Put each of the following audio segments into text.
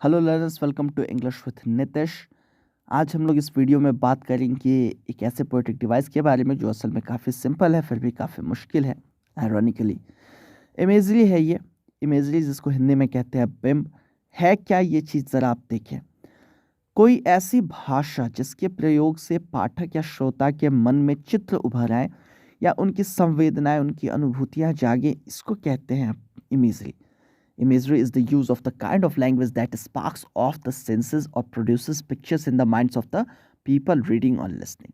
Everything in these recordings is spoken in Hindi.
Hello learners, welcome to English with Nitish. आज हम लोग इस वीडियो में बात करेंगे एक ऐसे पोएटिक डिवाइस के बारे में जो असल में काफ़ी सिंपल है फिर भी काफ़ी मुश्किल है। आयरॉनिकली इमेजरी है ये। इमेजरी जिसको हिंदी में कहते हैं बिंब। है क्या ये चीज़, ज़रा आप देखें। कोई ऐसी भाषा जिसके प्रयोग से पाठक या श्रोता के मन में चित्र उभर आए या उनकी संवेदनाएं, उनकी अनुभूतियां जागे, इसको कहते हैं imagery. Imagery is the use of the kind of language that sparks off the senses or produces pictures in the minds of the people reading or listening.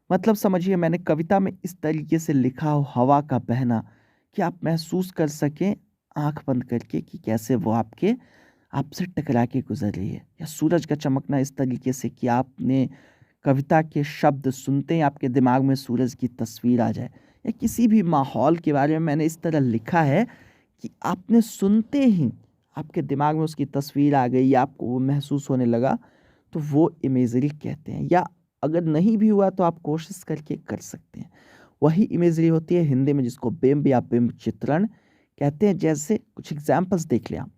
मतलब समझिए, मैंने कविता में इस तरीके से लिखा हो हवा का बहना कि आप महसूस कर सकें आंख बंद करके कि कैसे वो आपसे टकरा के गुजर रही है, या सूरज का चमकना इस तरीके से कि आपने कविता के शब्द सुनते ही आपके दिमाग में सूरज की तस्वीर आ जाए, या किसी भी माहौल के बारे में मैंने इस तरह लिखा है कि आपने सुनते ही आपके दिमाग में उसकी तस्वीर आ गई या आपको वो महसूस होने लगा, तो वो इमेजरी कहते हैं। या अगर नहीं भी हुआ तो आप कोशिश करके कर सकते हैं, वही इमेजरी होती है हिंदी में, जिसको बिंब या बिंब चित्रण कहते हैं। जैसे कुछ एग्जाम्पल्स देख लें आप।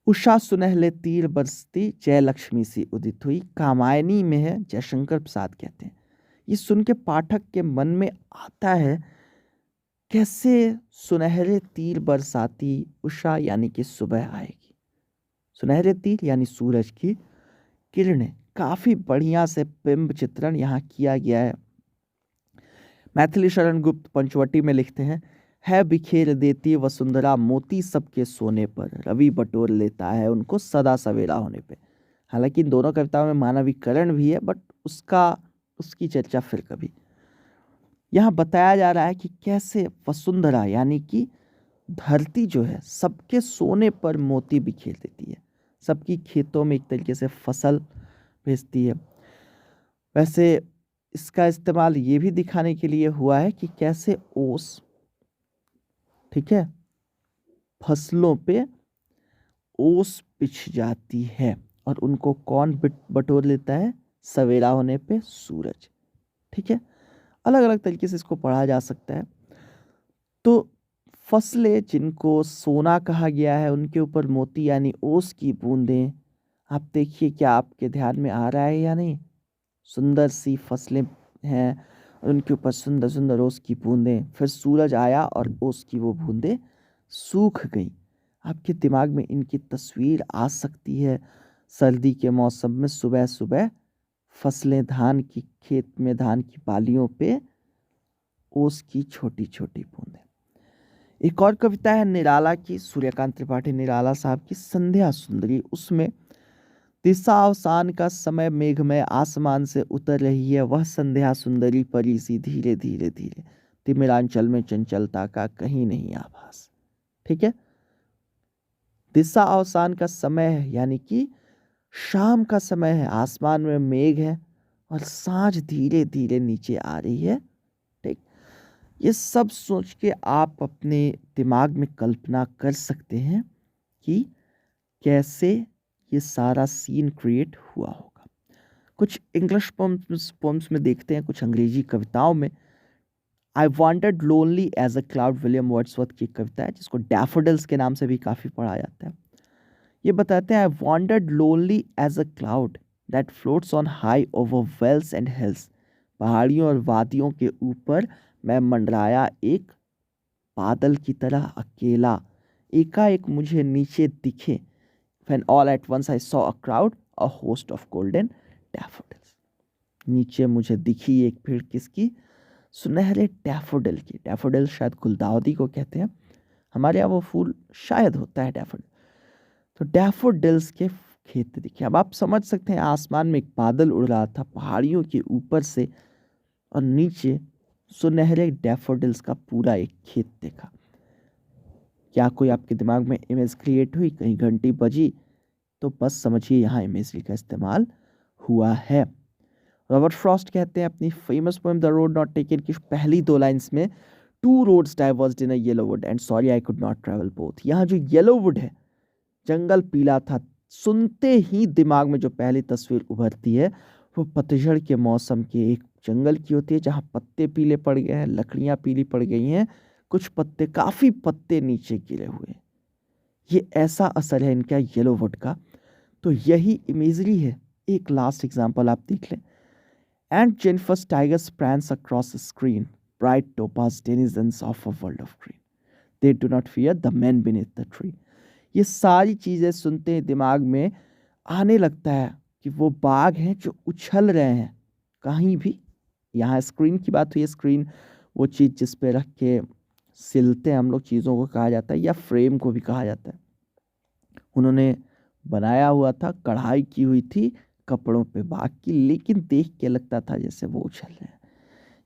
उषा सुनहले तीर बरसती, जय लक्ष्मी सी उदित हुई, कामायनी में है, जयशंकर प्रसाद कहते हैं। ये सुन के पाठक के मन में आता है कैसे सुनहरे तीर बरसाती उषा यानी कि सुबह आएगी। सुनहरे तीर यानी सूरज की किरणें। काफ़ी बढ़िया से बिंब चित्रण यहाँ किया गया है। मैथिली शरण गुप्त पंचवटी में लिखते हैं, है बिखेर देती वसुंधरा मोती सबके सोने पर, रवि बटोर लेता है उनको सदा सवेरा होने पे। हालांकि इन दोनों कविताओं में मानवीकरण भी है, बट उसकी चर्चा फिर कभी। यहाँ बताया जा रहा है कि कैसे वसुंधरा यानी कि धरती जो है सबके सोने पर मोती बिखेर देती है, सबकी खेतों में एक तरीके से फसल भेजती है। वैसे इसका इस्तेमाल ये भी दिखाने के लिए हुआ है कि कैसे ओस, ठीक है, फसलों पे ओस बिछ जाती है और उनको कौन बटोर लेता है, सवेरा होने पे सूरज। ठीक है, अलग अलग तरीके से इसको पढ़ा जा सकता है। तो फसलें जिनको सोना कहा गया है, उनके ऊपर मोती यानी ओस की बूंदें। आप देखिए क्या आपके ध्यान में आ रहा है या नहीं। सुंदर सी फसलें हैं और उनके ऊपर सुंदर सुंदर ओस की बूंदें। फिर सूरज आया और ओस की वो बूंदें सूख गई। आपके दिमाग में इनकी तस्वीर आ सकती है। सर्दी के मौसम में सुबह सुबह फसलें, धान की खेत में धान की बालियों पे ओस की छोटी छोटी बूंदें। एक और कविता है निराला की, सूर्यकांत त्रिपाठी निराला साहब की, संध्या सुंदरी। उसमें दिशा अवसान का समय मेघमय आसमान से उतर रही है, वह संध्या सुंदरी परी सी धीरे धीरे धीरे, तिमिरांचल में चंचलता का कहीं नहीं आभास। ठीक है, दिशा अवसान का समय है यानी कि शाम का समय है, आसमान में मेघ है और सांझ धीरे धीरे नीचे आ रही है। ठीक, ये सब सोच के आप अपने दिमाग में कल्पना कर सकते हैं कि कैसे ये सारा सीन क्रिएट हुआ होगा। कुछ इंग्लिश पोम्स में देखते हैं, कुछ अंग्रेजी कविताओं में। I wandered lonely as a cloud, William Wordsworth की कविता है, जिसको डैफोडिल्स के नाम से भी काफ़ी पढ़ा जाता है। ये बताते हैं, I wandered lonely as a cloud that floats on high over vales and hills. पहाड़ियों और वादियों के ऊपर मैं मंडराया एक बादल की तरह अकेला, एकाएक मुझे नीचे दिखे। When all at once I saw a crowd, a host of golden daffodils. नीचे मुझे दिखी एक भीड़ किसकी, सुनहरे डैफोडिल की। डैफोडिल शायद गुलदाउदी को कहते हैं, हमारे यहाँ वो फूल शायद होता है डैफोडिल। तो डैफोडिल्स के खेत दिखे। अब आप समझ सकते हैं, आसमान में एक बादल उड़ रहा था पहाड़ियों के ऊपर से, और नीचे सुनहरे डैफोडिल्स का पूरा एक खेत देखा। क्या कोई आपके दिमाग में इमेज क्रिएट हुई, कहीं घंटी बजी, तो बस समझिए यहाँ इमेजरी का इस्तेमाल हुआ है। रॉबर्ट फ्रॉस्ट कहते हैं अपनी famous poem the road not taken की पहली दो लाइंस में, two roads diverged in a yellow wood and sorry I could not travel both. यहाँ जो येलो वुड है, जंगल पीला था, सुनते ही दिमाग में जो पहली तस्वीर उभरती है वो पतझड़ के मौसम के एक जंगल की होती है, जहाँ पत्ते पीले पड़ गए हैं, लकड़ियाँ पीली पड़ गई हैं, कुछ पत्ते, काफ़ी पत्ते नीचे गिरे हुए हैं। ये ऐसा असर है इनका येलो वुड का। तो यही इमेजरी है। एक लास्ट एग्जांपल आप देख लें। And Jennifer's tiger sprants across the screen, bright topaz denizens of a world of green. They do not fear the men beneath the tree. ये सारी चीज़ें सुनते हैं दिमाग में आने लगता है कि वो बाघ हैं जो उछल रहे हैं कहीं भी। यहाँ स्क्रीन की बात हुई है। स्क्रीन वो चीज़ जिस पे रख के सिलते हैं हम लोग, चीज़ों को कहा जाता है, या फ्रेम को भी कहा जाता है। उन्होंने बनाया हुआ था, कढ़ाई की हुई थी कपड़ों पे बाघ की, लेकिन देख के लगता था जैसे वो उछल रहे हैं।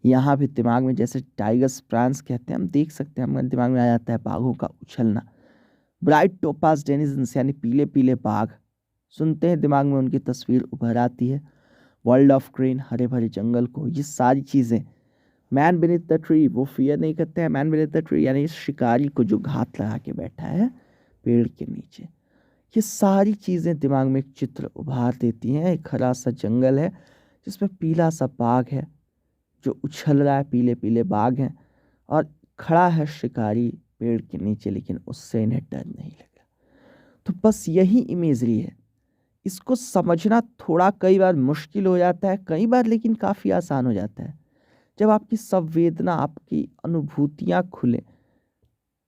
यहाँ भी दिमाग में जैसे टाइगर स्प्रैंस कहते हैं, हम देख सकते हैं, हमारे दिमाग में आ जाता है बाघों का उछलना। ब्राइट टोपाज डेनिजन्स यानी पीले पीले बाघ, सुनते हैं दिमाग में उनकी तस्वीर उभर आती है। वर्ल्ड ऑफ ग्रीन, हरे भरे जंगल को, ये सारी चीज़ें। मैन बीनीथ द ट्री, वो फियर नहीं करते हैं। मैन बीनीथ द ट्री यानी इस शिकारी को जो घात लगा के बैठा है पेड़ के नीचे। ये सारी चीज़ें दिमाग में एक चित्र उभार देती हैं। एक हरा सा जंगल है जिसमें पीला सा बाघ है जो उछल रहा है, पीले पीले बाघ हैं, और खड़ा है शिकारी पेड़ के नीचे, लेकिन उससे इन्हें डर नहीं लगा। तो बस यही इमेजरी है। इसको समझना थोड़ा कई बार मुश्किल हो जाता है, कई बार लेकिन काफ़ी आसान हो जाता है। जब आपकी संवेदना, आपकी अनुभूतियाँ खुलें,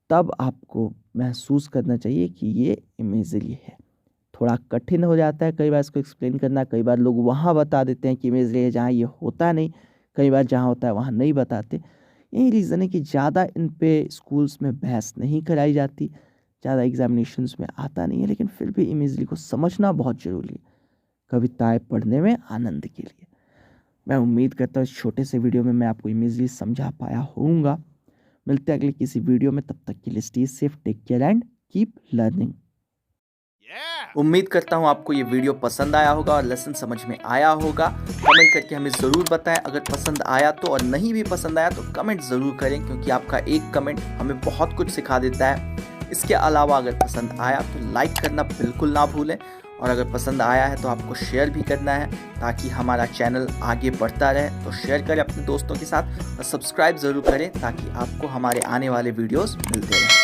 तब आपको महसूस करना चाहिए कि ये इमेजरी है। थोड़ा कठिन हो जाता है कई बार इसको एक्सप्लेन करना। कई बार लोग वहाँ बता देते हैं कि इमेजरी है जहाँ ये होता नहीं, कई बार जहाँ होता है वहाँ नहीं बताते। यही रीज़न है कि ज़्यादा इन पे स्कूल्स में बहस नहीं कराई जाती, ज़्यादा एग्जामिनेशंस में आता नहीं है, लेकिन फिर भी इमेजरी को समझना बहुत ज़रूरी है कविताएं पढ़ने में आनंद के लिए। मैं उम्मीद करता हूँ इस छोटे से वीडियो में मैं आपको इमेजरी समझा पाया होऊंगा। मिलते हैं अगले किसी वीडियो में, तब तक के लिए stay safe, take care and keep learning. उम्मीद करता हूँ आपको ये वीडियो पसंद आया होगा और लेसन समझ में आया होगा। कमेंट करके हमें ज़रूर बताएं अगर पसंद आया तो, और नहीं भी पसंद आया तो कमेंट ज़रूर करें, क्योंकि आपका एक कमेंट हमें बहुत कुछ सिखा देता है। इसके अलावा अगर पसंद आया तो लाइक करना बिल्कुल ना भूलें, और अगर पसंद आया है तो आपको शेयर भी करना है ताकि हमारा चैनल आगे बढ़ता रहे। तो शेयर करें अपने दोस्तों के साथ और सब्सक्राइब ज़रूर करें ताकि आपको हमारे आने वाले वीडियोस मिलते रहें।